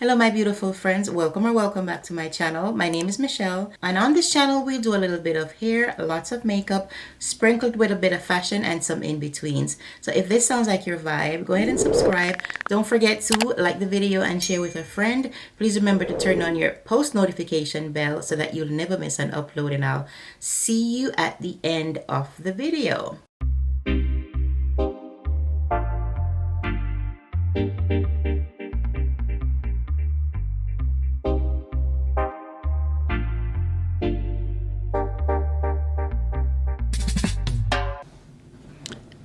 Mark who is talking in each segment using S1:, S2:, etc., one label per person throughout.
S1: Hello my beautiful friends, welcome or welcome back to my channel. My name is Michelle, and on this channel we do a little bit of hair, lots of makeup, sprinkled with a bit of fashion and some in-betweens. So if this sounds like your vibe, go ahead and subscribe. Don't forget to like the video and share with a friend. Please remember to turn on your post notification bell so that you'll never miss an upload, and I'll see you at the end of the video.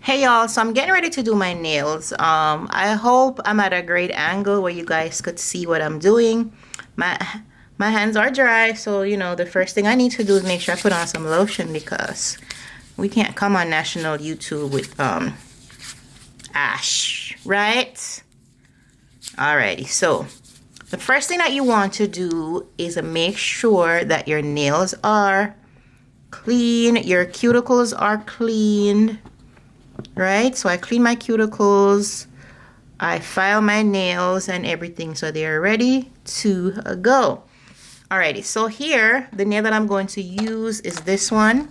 S1: Hey y'all, so I'm getting ready to do my nails. I hope I'm at a great angle where you guys could see what I'm doing. My hands are dry, so you know the first thing I need to do is make sure I put on some lotion, because we can't come on national YouTube with ash, right? Alrighty, so the first thing that you want to do is make sure that your nails are clean, your cuticles are cleaned. Right, so I clean my cuticles, I file my nails and everything so they're ready to go. Alrighty, so here the nail that I'm going to use is this one.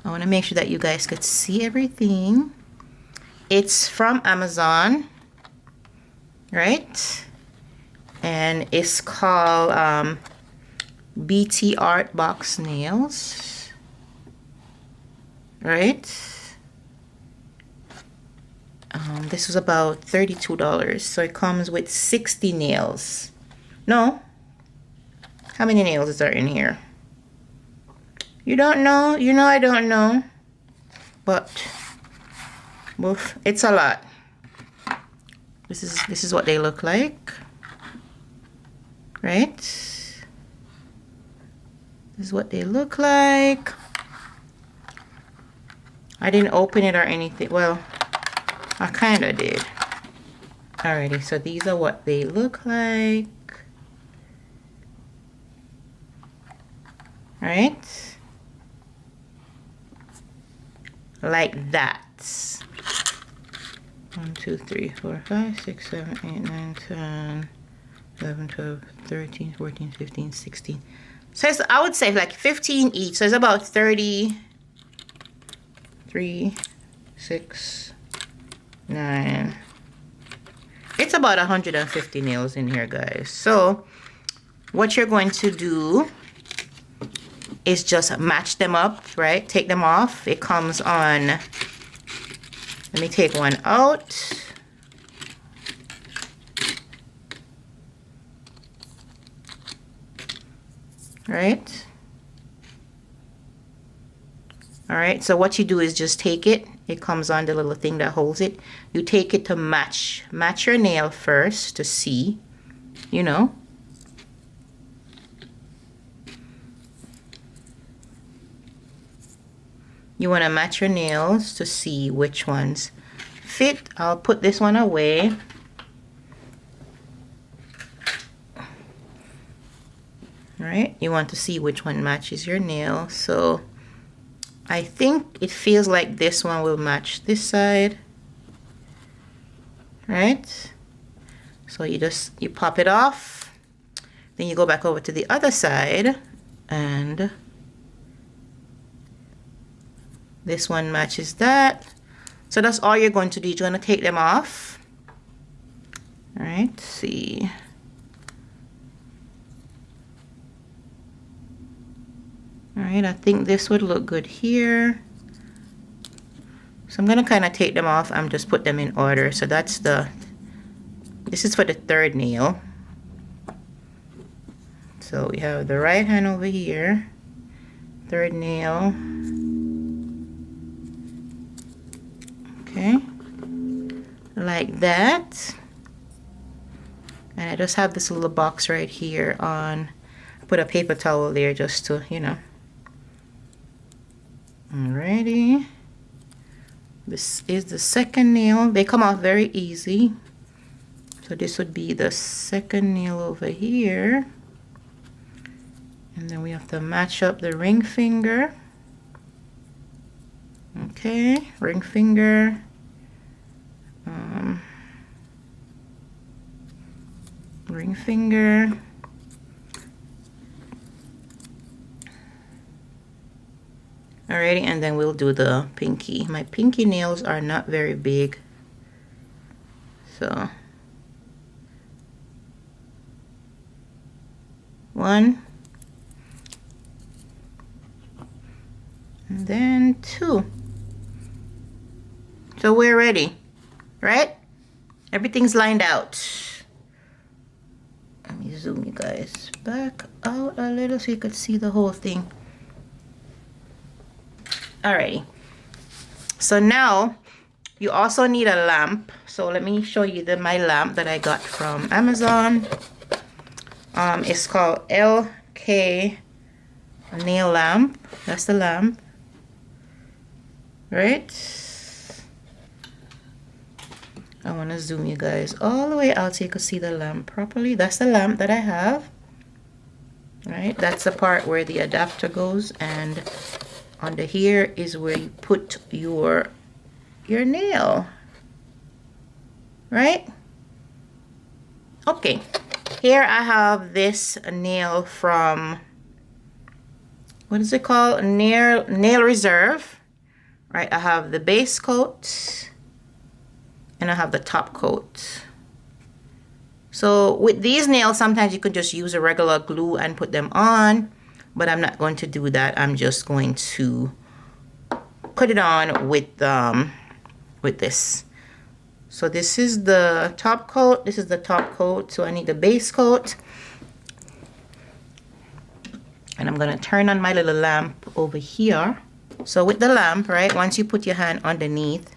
S1: I want to make sure that you guys could see everything. It's from Amazon, right? And it's called Btartbox nails. Right, this was about $32, so it comes with 60 nails. No, how many nails is there in here? You don't know? You know I don't know, but oof, it's a lot. This is what they look like, right? This is what they look like. I didn't open it or anything. Well, I kind of did. Alrighty, so these are what they look like. Right? Like that. 1, 2, 3, 4, 5, 6, 7, 8, 9, 10, 11, 12, 13, 14, 15, 16. So it's, I would say like 15 each. So it's about 30. 3, 6, 9. It's about 150 nails in here, guys. So what you're going to do is just match them up, right? Take them off. It comes on. Let me take one out. Right? Alright, so what you do is just take it. It comes on the little thing that holds it. You take it to match your nail first to see, you know. You want to match your nails to see which ones fit. I'll put this one away. Alright, you want to see which one matches your nail. So I think it feels like this one will match this side, right? So you pop it off, then you go back over to the other side, and this one matches that. So that's all you're going to do. You're going to take them off. All right, let's see. Alright, I think this would look good here. So I'm going to kind of take them off and just put them in order. So that's this is for the third nail. So we have the right hand over here. Third nail. Okay. Like that. And I just have this little box right here on. Put a paper towel there just to, you know. Alrighty, this is the second nail. They come off very easy. So this would be the second nail over here, and then we have to match up the ring finger. Okay, ring finger. ring finger. Alrighty, and then we'll do the pinky. My pinky nails are not very big, so 1 and then 2. So we're ready, right? Everything's lined out. Let me zoom you guys back out a little so you could see the whole thing. Alrighty, so now you also need a lamp. So let me show you my lamp that I got from Amazon. It's called L.K.E nail lamp. That's the lamp, right? I want to zoom you guys all the way out so you can see the lamp properly. That's the lamp that I have, right? That's the part where the adapter goes, and under here is where you put your nail, right? Okay, here I have this nail from, what is it called? Nail Reserve, right? I have the base coat and I have the top coat. So with these nails, sometimes you could just use a regular glue and put them on, but I'm not going to do that. I'm just going to put it on with this. So this is the top coat, this is the top coat, so I need the base coat. And I'm gonna turn on my little lamp over here. So with the lamp, right, once you put your hand underneath,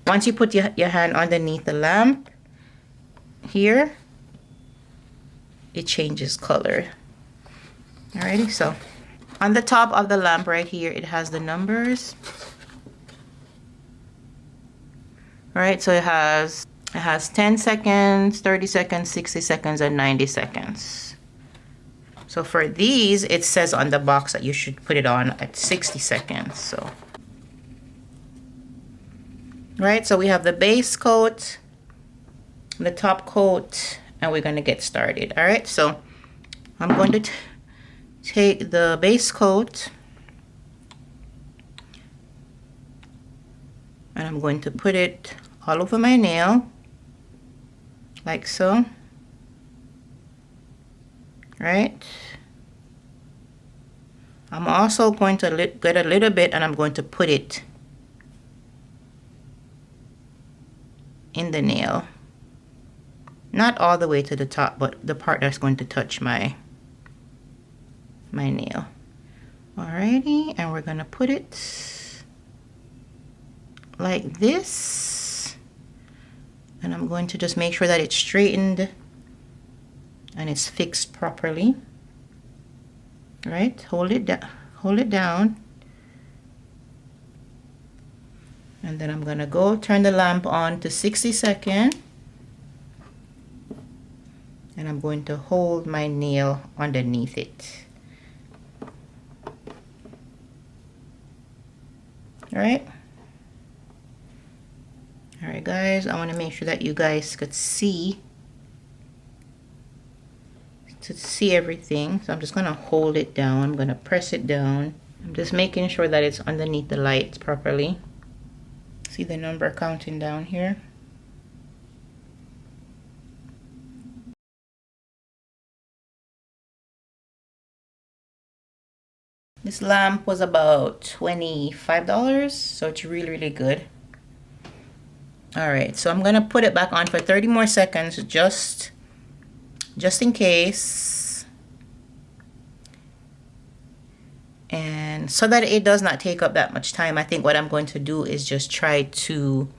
S1: your hand underneath the lamp here, it changes color. Alrighty, so on the top of the lamp right here, it has the numbers. Alright, so it has 10 seconds, 30 seconds, 60 seconds, and 90 seconds. So for these, it says on the box that you should put it on at 60 seconds. So, right, so we have the base coat, the top coat, and we're going to get started. All right, so I'm going to take the base coat and I'm going to put it all over my nail, like so. Right, I'm also going to get a little bit and I'm going to put it in the nail, not all the way to the top, but the part that's going to touch my nail. Alrighty, and we're gonna put it like this, and I'm going to just make sure that it's straightened and it's fixed properly. Right, hold it down, and then I'm gonna go turn the lamp on to 60 seconds, and I'm going to hold my nail underneath it. All right, guys, I want to make sure that you guys could see everything. So I'm just gonna hold it down. I'm gonna press it down. I'm just making sure that it's underneath the lights properly. See the number counting down here. This lamp was about $25, so it's really good. All right, so I'm gonna put it back on for 30 more seconds, just in case, and so that it does not take up that much time. I think what I'm going to do is just try to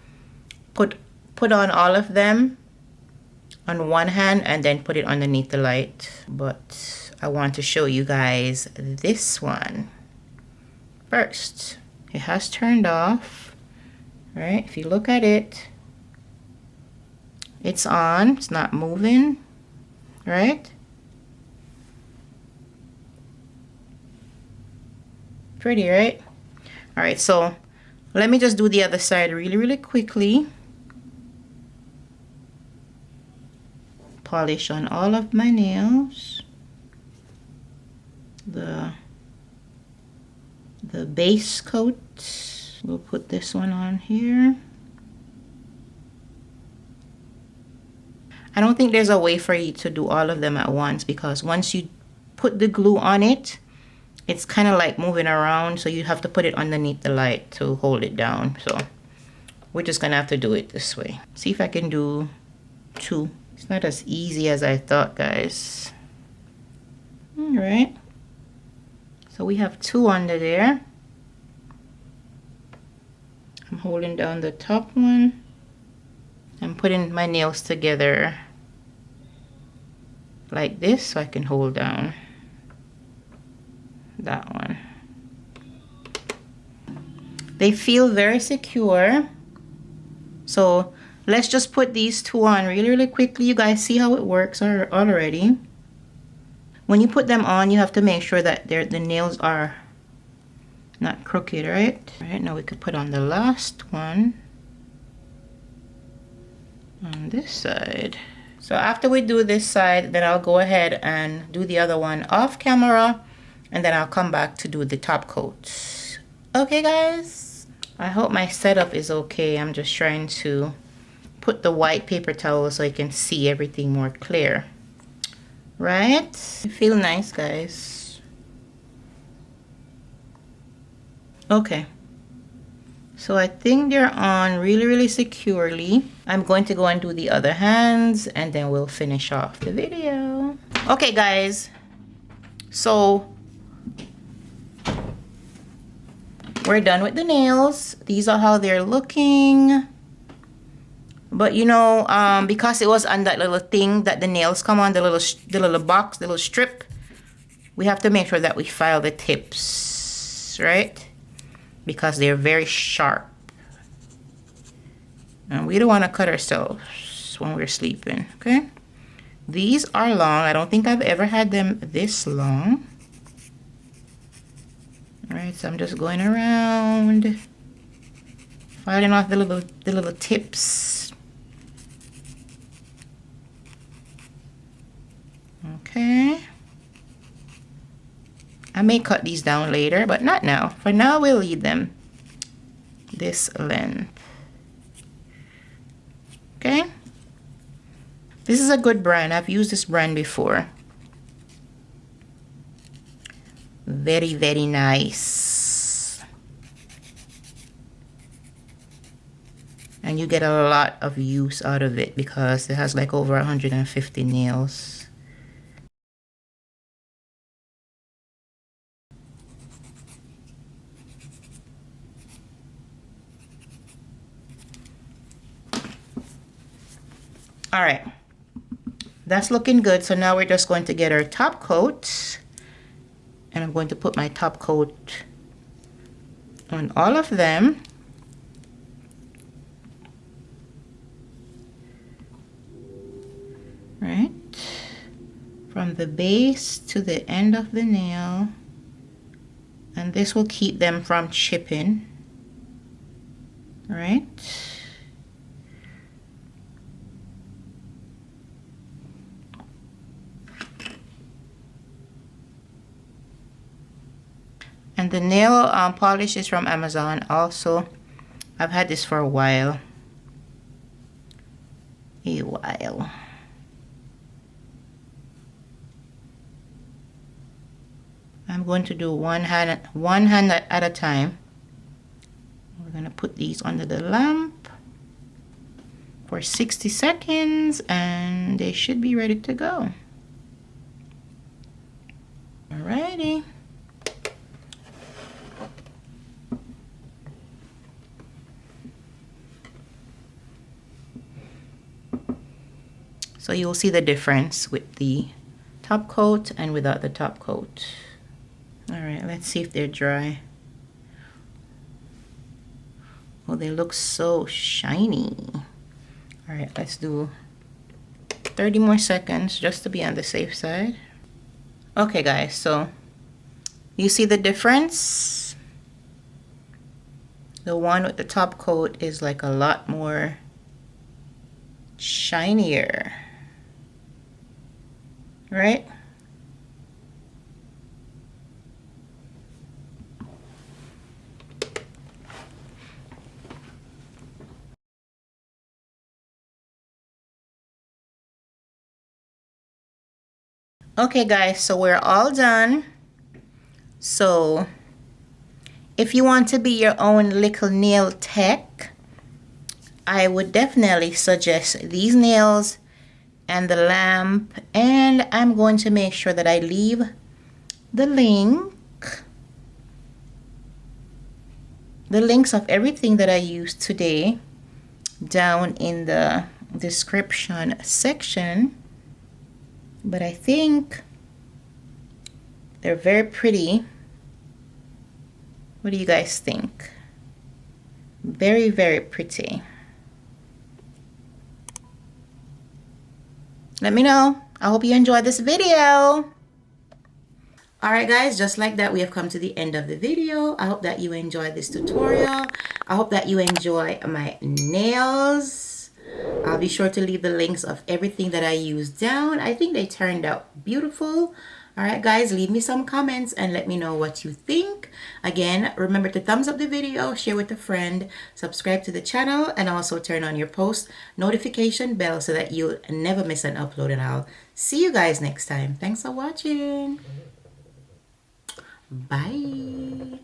S1: put on all of them on one hand and then put it underneath the light. But I want to show you guys this one first. It has turned off, right? If you look at it, it's on, it's not moving, right? Pretty, right? All right, so let me just do the other side really quickly. polish on all of my nails. The base coat. We'll put this one on here. I don't think there's a way for you to do all of them at once, because once you put the glue on it, it's kind of like moving around, so you have to put it underneath the light to hold it down. So we're just gonna have to do it this way. See if I can do 2. It's not as easy as I thought, guys. All right, so we have 2 under there. I'm holding down the top one. I'm putting my nails together like this so I can hold down that one. They feel very secure. So let's just put these 2 on really quickly. You guys see how it works already. When you put them on, you have to make sure that the nails are not crooked, right? All right, now we could put on the last one on this side. So after we do this side, then I'll go ahead and do the other one off camera, and then I'll come back to do the top coat. Okay, guys, I hope my setup is okay. I'm just trying to put the white paper towel so I can see everything more clear. Right? They feel nice, guys. Okay. So I think they're on really securely. I'm going to go and do the other hands, and then we'll finish off the video. Okay, guys. So we're done with the nails. These are how they're looking. But you know, because it was on that little thing that the nails come on, the little box, the little strip, we have to make sure that we file the tips, right? Because they're very sharp. And we don't want to cut ourselves when we're sleeping, okay? These are long. I don't think I've ever had them this long. All right, so I'm just going around, filing off the little tips. Okay. I may cut these down later, but not now. For now, we'll leave them this length. Okay. This is a good brand. I've used this brand before. Very nice. And you get a lot of use out of it because it has like over 150 nails. All right, that's looking good. So now we're just going to get our top coat, and I'm going to put my top coat on all of them. Right, from the base to the end of the nail, and this will keep them from chipping. All right. And the nail polish is from Amazon also. I've had this for a while. I'm going to do one hand at a time. We're going to put these under the lamp for 60 seconds, and they should be ready to go. Alrighty. So you'll see the difference with the top coat and without the top coat. All right, let's see if they're dry. Oh, they look so shiny. All right, let's do 30 more seconds just to be on the safe side. Okay, guys, so you see the difference? The one with the top coat is like a lot more shinier. right? Okay guys, so we're all done. So if you want to be your own little nail tech, I would definitely suggest these nails and the lamp, and I'm going to make sure that I leave the links of everything that I used today down in the description section. But I think they're very pretty. What do you guys think? Very, very pretty. Let me know. I hope you enjoyed this video. Alright guys, just like that, we have come to the end of the video. I hope that you enjoyed this tutorial. I hope that you enjoy my nails. I'll be sure to leave the links of everything that I used down. I think they turned out beautiful. Alright guys, leave me some comments and let me know what you think. Again, remember to thumbs up the video, share with a friend, subscribe to the channel, and also turn on your post notification bell so that you'll never miss an upload. And I'll see you guys next time. Thanks for watching. Bye.